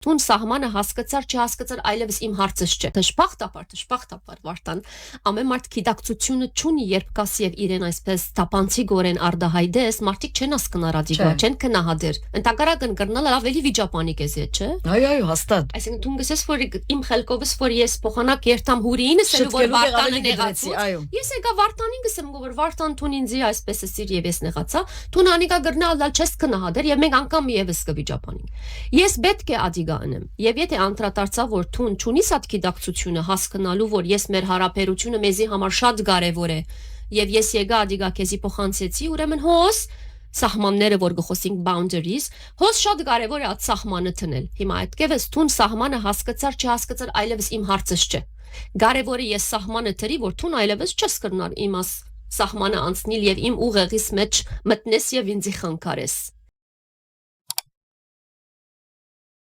Տուն սահմանը հասկացար, չհասկացար, այլևս իմ հարցս չէ։ Դժբախտաբար, Վարդան, ամեն մարդ գիտակցությունը չունի, երբ կասի եւ իրեն այսպես տապանցի գորեն արդահայտես, մարդիկ չեն հասկնա ռադիկա, չեն քնահատեր։ Ընդհակառակն կրնալ ավելի վիճապանիկ է, չէ՞։ Այո, հաստատ։ Այսինքն դու գսես, որ իմ խելքովս որ ես փոխանակ երթամ հուրինս, որ Վարդանը նեղացի։ Ես եկա Վարդանին գսեմ, որ Վարդան տուն ինձի այսպես էսիր եւ ես նեղացա, տուն անիկա գրնալ դալ չես քնահատեր եւ մենք անգամ եւս կվիճապանենք։ Ես պետք է ադիգա անեմ։ Եվ եթե անդրադարձա, որ տուն չունի սատ գիտակցությունը հասկանալու, որ ես մեր հարաբերությունը մեզի համար շատ կարեւոր է, եւ ես եկա ադիգա քեզի փոխանցեցի, ուրեմն հոս սահմանները, որ գխոսենք boundaries, հոս շատ կարևոր է այդ սահմանը տնել։ Հիմա այդքևս տուն սահմանը հասկացար, չհասկացար, այլևս իմ հարցս չէ։ Կարևորը ես սահմանը դրի, որ տուն այլևս չես կրնար իմաս սահմանը անցնել եւ իմ ուղեղիս մեջ մտնես եւ ինձի խանգարես։